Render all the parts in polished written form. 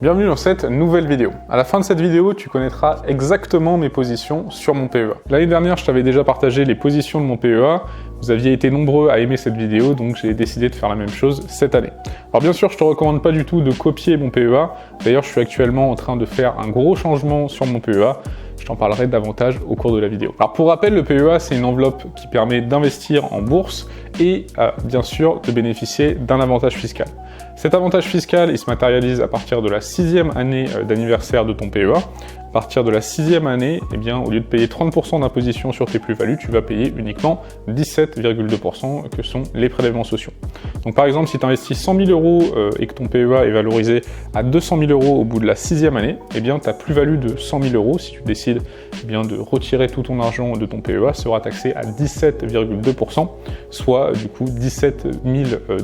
Bienvenue dans cette nouvelle vidéo. À la fin de cette vidéo, tu connaîtras exactement mes positions sur mon PEA. L'année dernière, je t'avais déjà partagé les positions de mon PEA. Vous aviez été nombreux à aimer cette vidéo, donc j'ai décidé de faire la même chose cette année. Alors bien sûr, je te recommande pas du tout de copier mon PEA. D'ailleurs, je suis actuellement en train de faire un gros changement sur mon PEA. Je t'en parlerai davantage au cours de la vidéo. Alors pour rappel, le PEA, c'est une enveloppe qui permet d'investir en bourse et bien sûr de bénéficier d'un avantage fiscal. Cet avantage fiscal, il se matérialise à partir de la 6e année d'anniversaire de ton PEA. À partir de la 6e année, eh bien, au lieu de payer 30% d'imposition sur tes plus-values, tu vas payer uniquement 17,2% que sont les prélèvements sociaux. Donc par exemple, si tu investis 100 000 euros et que ton PEA est valorisé à 200 000 euros au bout de la 6e année, eh bien, ta plus-value de 100 000 euros, si tu décides eh bien, de retirer tout ton argent de ton PEA, sera taxée à 17,2%, soit du coup 17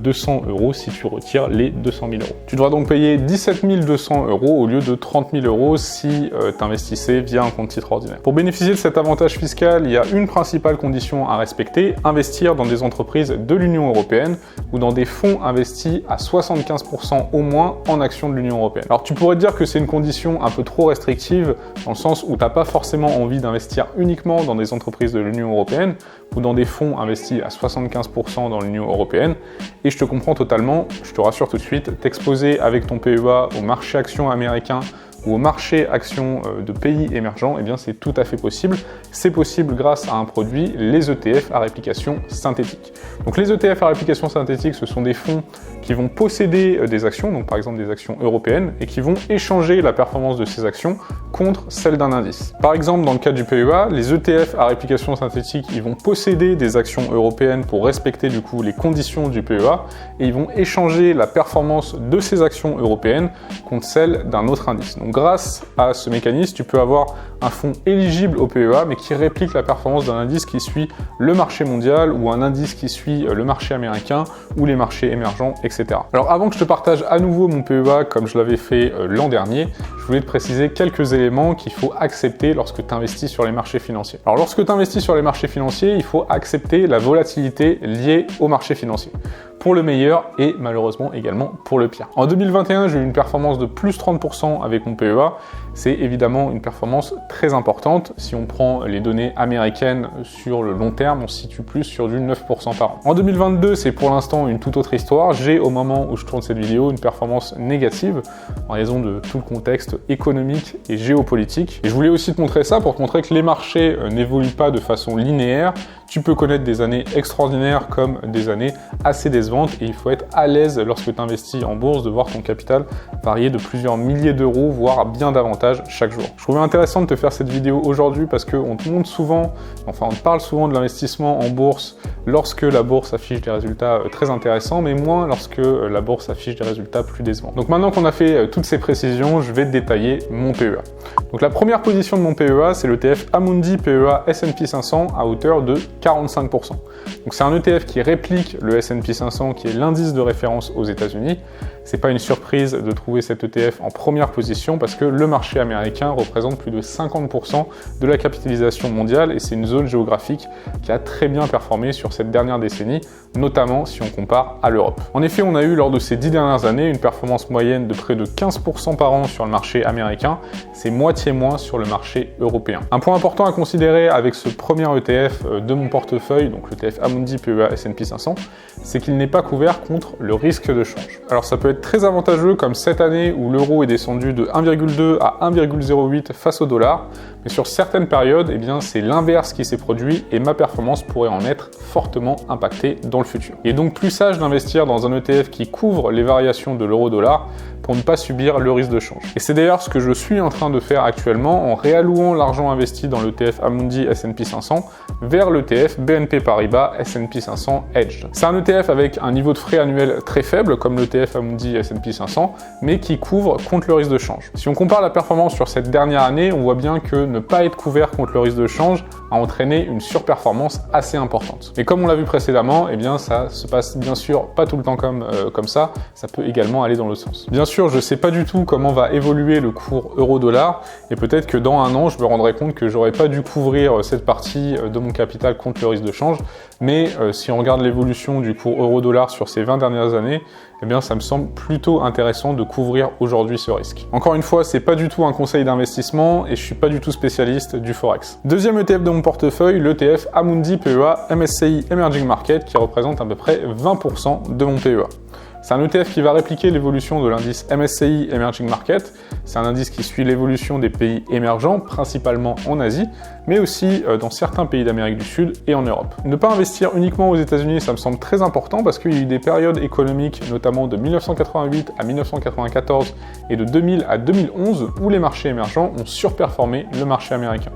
200 euros si tu retires les 200 000 euros. Tu devras donc payer 17 200 euros au lieu de 30 000 euros si t'investissais via un compte titre ordinaire. Pour bénéficier de cet avantage fiscal, il y a une principale condition à respecter, investir dans des entreprises de l'Union européenne ou dans des fonds investis à 75% au moins en actions de l'Union européenne. Alors tu pourrais te dire que c'est une condition un peu trop restrictive dans le sens où tu n'as pas forcément envie d'investir uniquement dans des entreprises de l'Union européenne ou dans des fonds investis à 75% dans l'Union européenne, et je te comprends totalement, je te rassure tout de suite, t'exposer avec ton PEA au marché actions américain ou au marché actions de pays émergents, eh bien c'est tout à fait possible. C'est possible grâce à un produit, les ETF à réplication synthétique. Donc les ETF à réplication synthétique, ce sont des fonds qui vont posséder des actions, donc par exemple des actions européennes, et qui vont échanger la performance de ces actions contre celle d'un indice. Par exemple, dans le cas du PEA, les ETF à réplication synthétique, ils vont posséder des actions européennes pour respecter du coup les conditions du PEA, et ils vont échanger la performance de ces actions européennes contre celle d'un autre indice. Donc grâce à ce mécanisme, tu peux avoir un fonds éligible au PEA, mais qui réplique la performance d'un indice qui suit le marché mondial ou un indice qui suit le marché américain ou les marchés émergents, etc. Alors avant que je te partage à nouveau mon PEA comme je l'avais fait l'an dernier, je voulais te préciser quelques éléments qu'il faut accepter lorsque tu investis sur les marchés financiers. Alors lorsque tu investis sur les marchés financiers, il faut accepter la volatilité liée aux marchés financiers, pour le meilleur et malheureusement également pour le pire. En 2021, j'ai eu une performance de plus 30% avec mon PEA. C'est évidemment une performance très importante. Si on prend les données américaines sur le long terme, on se situe plus sur du 9% par an. En 2022, c'est pour l'instant une toute autre histoire. J'ai au moment où je tourne cette vidéo une performance négative en raison de tout le contexte économique et géopolitique. Et je voulais aussi te montrer ça pour te montrer que les marchés n'évoluent pas de façon linéaire. Tu peux connaître des années extraordinaires comme des années assez décevantes et il faut être à l'aise lorsque tu investis en bourse de voir ton capital varier de plusieurs milliers d'euros, voire bien davantage chaque jour. Je trouvais intéressant de te faire cette vidéo aujourd'hui parce qu'on te montre souvent, enfin on te parle souvent de l'investissement en bourse lorsque la bourse affiche des résultats très intéressants, mais moins lorsque la bourse affiche des résultats plus décevants. Donc maintenant qu'on a fait toutes ces précisions, je vais te détailler mon PEA. Donc la première position de mon PEA, c'est l'ETF Amundi PEA S&P 500 à hauteur de 45%. Donc c'est un ETF qui réplique le S&P 500 qui est l'indice de référence aux États-Unis. C'est pas une surprise de trouver cet ETF en première position parce que le marché américain représente plus de 50% de la capitalisation mondiale et c'est une zone géographique qui a très bien performé sur cette dernière décennie, notamment si on compare à l'Europe. En effet, on a eu lors de ces 10 dernières années une performance moyenne de près de 15% par an sur le marché américain, c'est moitié moins sur le marché européen. Un point important à considérer avec ce premier ETF de mon portefeuille, donc l'ETF Amundi PEA S&P 500, c'est qu'il n'est pas couvert contre le risque de change. Alors ça peut être très avantageux comme cette année où l'euro est descendu de 1,2 à 1,08 face au dollar, mais sur certaines périodes, eh bien, c'est l'inverse qui s'est produit et ma performance pourrait en être fortement impactée dans le futur. Il est donc plus sage d'investir dans un ETF qui couvre les variations de l'euro-dollar pour ne pas subir le risque de change. Et c'est d'ailleurs ce que je suis en train de faire actuellement en réallouant l'argent investi dans l'ETF Amundi S&P 500 vers l'ETF BNP Paribas S&P 500 Hedged. C'est un ETF avec un niveau de frais annuel très faible comme l'ETF Amundi S&P 500, mais qui couvre contre le risque de change. Si on compare la performance sur cette dernière année, on voit bien que ne pas être couvert contre le risque de change a entraîné une surperformance assez importante. Mais comme on l'a vu précédemment, eh bien ça se passe bien sûr pas tout le temps comme ça peut également aller dans l'autre sens. Bien sûr, je sais pas du tout comment va évoluer le cours euro-dollar et peut-être que dans un an, je me rendrai compte que j'aurais pas dû couvrir cette partie de mon capital contre le risque de change, mais si on regarde l'évolution du cours euro-dollar sur ces 20 dernières années, eh bien ça me semble plutôt intéressant de couvrir aujourd'hui ce risque. Encore une fois, c'est pas du tout un conseil d'investissement et je suis pas du tout spécialiste du Forex. Deuxième ETF de mon portefeuille, l'ETF Amundi PEA MSCI Emerging Market qui représente à peu près 20% de mon PEA. C'est un ETF qui va répliquer l'évolution de l'indice MSCI Emerging Market. C'est un indice qui suit l'évolution des pays émergents, principalement en Asie, mais aussi dans certains pays d'Amérique du Sud et en Europe. Ne pas investir uniquement aux États-Unis, ça me semble très important parce qu'il y a eu des périodes économiques, notamment de 1988 à 1994 et de 2000 à 2011, où les marchés émergents ont surperformé le marché américain.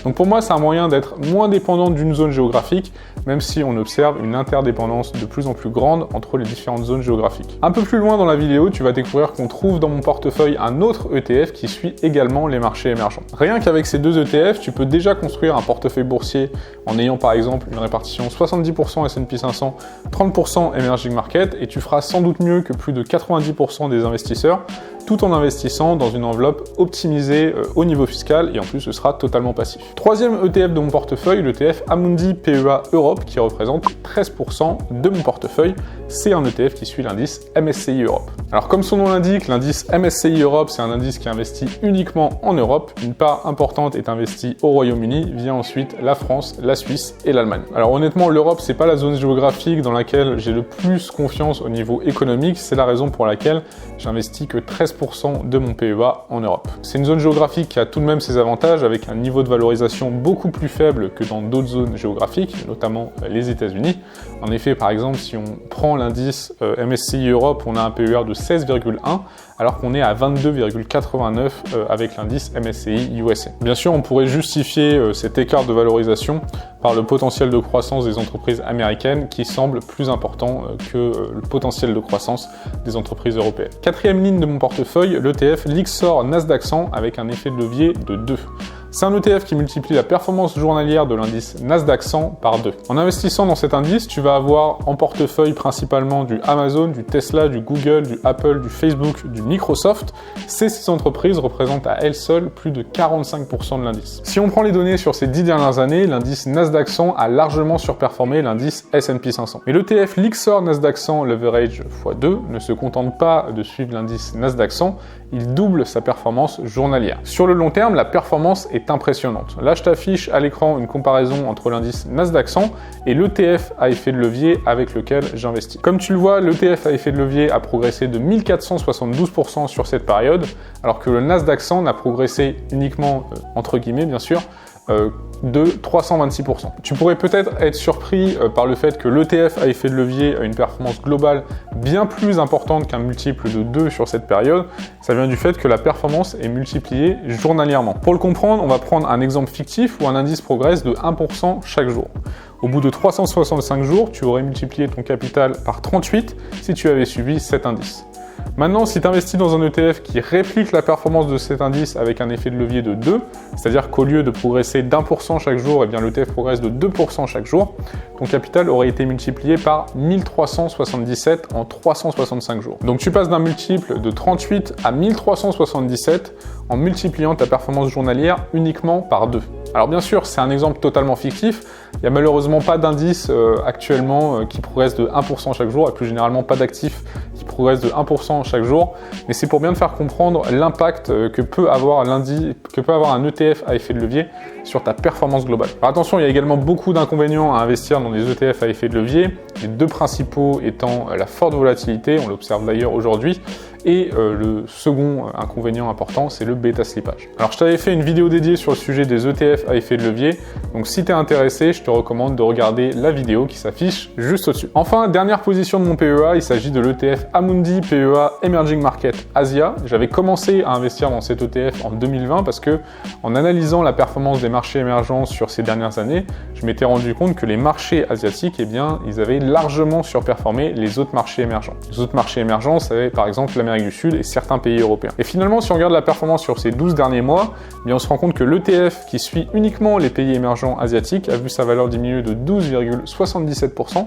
Donc pour moi, c'est un moyen d'être moins dépendant d'une zone géographique, même si on observe une interdépendance de plus en plus grande entre les différentes zones géographiques. Un peu plus loin dans la vidéo, tu vas découvrir qu'on trouve dans mon portefeuille un autre ETF qui suit également les marchés émergents. Rien qu'avec ces deux ETF, tu peux déjà construire un portefeuille boursier en ayant par exemple une répartition 70% S&P 500, 30% Emerging Market, et tu feras sans doute mieux que plus de 90% des investisseurs, tout en investissant dans une enveloppe optimisée au niveau fiscal, et en plus ce sera totalement passif. Troisième ETF de mon portefeuille, l'ETF Amundi PEA Europe, qui représente 13% de mon portefeuille. C'est un ETF qui suit l'indice MSCI Europe. Alors comme son nom l'indique, l'indice MSCI Europe, c'est un indice qui investit uniquement en Europe. Une part importante est investie au Royaume-Uni, vient ensuite la France, la Suisse et l'Allemagne. Alors honnêtement, l'Europe, c'est pas la zone géographique dans laquelle j'ai le plus confiance au niveau économique. C'est la raison pour laquelle j'investis que 13% de mon PEA en Europe. C'est une zone géographique qui a tout de même ses avantages, avec un niveau de valorisation beaucoup plus faible que dans d'autres zones géographiques, notamment les États-Unis. En effet, par exemple, si on prend l'indice MSCI Europe, on a un PER de 16,1, alors qu'on est à 22,89 avec l'indice MSCI USA. Bien sûr, on pourrait justifier cet écart de valorisation par le potentiel de croissance des entreprises américaines qui semble plus important que le potentiel de croissance des entreprises européennes. Quatrième ligne de mon portefeuille, l'ETF Lyxor Nasdaq 100 avec un effet de levier de 2. C'est un ETF qui multiplie la performance journalière de l'indice Nasdaq 100 par 2. En investissant dans cet indice, tu vas avoir en portefeuille principalement du Amazon, du Tesla, du Google, du Apple, du Facebook, du Microsoft. Ces 6 entreprises représentent à elles seules plus de 45% de l'indice. Si on prend les données sur ces 10 dernières années, l'indice Nasdaq 100 a largement surperformé l'indice S&P 500. Mais l'ETF Lyxor Nasdaq 100 Leverage x2 ne se contente pas de suivre l'indice Nasdaq 100, il double sa performance journalière. Sur le long terme, la performance est impressionnante. Là, je t'affiche à l'écran une comparaison entre l'indice Nasdaq 100 et l'ETF à effet de levier avec lequel j'investis. Comme tu le vois, l'ETF à effet de levier a progressé de 1472% sur cette période, alors que le Nasdaq 100 n'a progressé uniquement, entre guillemets bien sûr, de 326%. Tu pourrais peut-être être surpris par le fait que l'ETF à effet de levier a une performance globale bien plus importante qu'un multiple de 2 sur cette période. Ça vient du fait que la performance est multipliée journalièrement. Pour le comprendre, on va prendre un exemple fictif où un indice progresse de 1% chaque jour. Au bout de 365 jours, tu aurais multiplié ton capital par 38 si tu avais suivi cet indice. Maintenant, si tu investis dans un ETF qui réplique la performance de cet indice avec un effet de levier de 2, c'est-à-dire qu'au lieu de progresser d'1% chaque jour, eh bien l'ETF progresse de 2% chaque jour, ton capital aurait été multiplié par 1377 en 365 jours. Donc tu passes d'un multiple de 38 à 1377 en multipliant ta performance journalière uniquement par 2. Alors bien sûr, c'est un exemple totalement fictif, il n'y a malheureusement pas d'indice actuellement qui progresse de 1% chaque jour, et plus généralement pas d'actifs qui progressent de 1% chaque jour, mais c'est pour bien te faire comprendre l'impact que peut avoir un ETF à effet de levier sur ta performance globale. Alors attention, il y a également beaucoup d'inconvénients à investir dans des ETF à effet de levier, les deux principaux étant la forte volatilité, on l'observe d'ailleurs aujourd'hui, et le second inconvénient important, c'est le bêta slippage. Alors je t'avais fait une vidéo dédiée sur le sujet des ETF à effet de levier, donc si tu es intéressé, je te recommande de regarder la vidéo qui s'affiche juste au-dessus. Enfin, dernière position de mon PEA, il s'agit de l'ETF Amundi PEA Emerging Market Asia. J'avais commencé à investir dans cet ETF en 2020 parce que, en analysant la performance des marchés émergents sur ces dernières années, je m'étais rendu compte que les marchés asiatiques, eh bien, ils avaient largement surperformé les autres marchés émergents. Les autres marchés émergents, c'est par exemple l'Amérique du Sud et certains pays européens. Et finalement, si on regarde la performance sur ces 12 derniers mois, eh bien, on se rend compte que l'ETF qui suit uniquement les pays émergents asiatiques a vu sa valeur diminuer de 12,77%,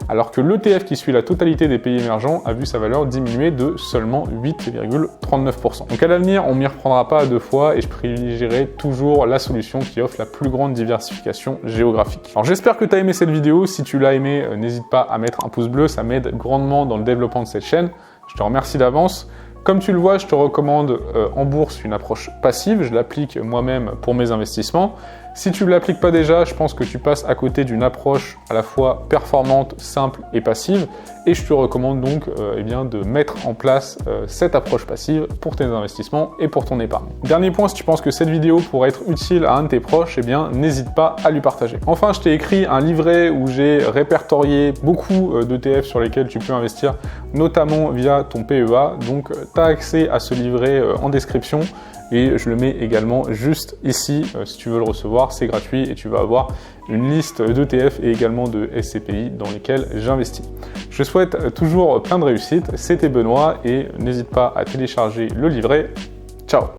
alors que l'ETF qui suit la totalité des pays émergents a vu sa valeur diminuer de seulement 8,39%. Donc à l'avenir, on m'y reprendra pas à deux fois et je privilégierai toujours la solution qui offre la plus grande diversification géographique. Alors j'espère que tu as aimé cette vidéo. Si tu l'as aimé, n'hésite pas à mettre un pouce bleu, ça m'aide grandement dans le développement de cette chaîne. Je te remercie d'avance. Comme tu le vois, je te recommande en bourse une approche passive. Je l'applique moi-même pour mes investissements. Si tu ne l'appliques pas déjà, je pense que tu passes à côté d'une approche à la fois performante, simple et passive. Et je te recommande donc de mettre en place cette approche passive pour tes investissements et pour ton épargne. Dernier point, si tu penses que cette vidéo pourrait être utile à un de tes proches, n'hésite pas à lui partager. Enfin, je t'ai écrit un livret où j'ai répertorié beaucoup d'ETF sur lesquels tu peux investir, notamment via ton PEA. Donc, tu as accès à ce livret en description. Et je le mets également juste ici, si tu veux le recevoir, c'est gratuit et tu vas avoir une liste d'ETF et également de SCPI dans lesquels j'investis. Je souhaite toujours plein de réussite, c'était Benoît et n'hésite pas à télécharger le livret. Ciao!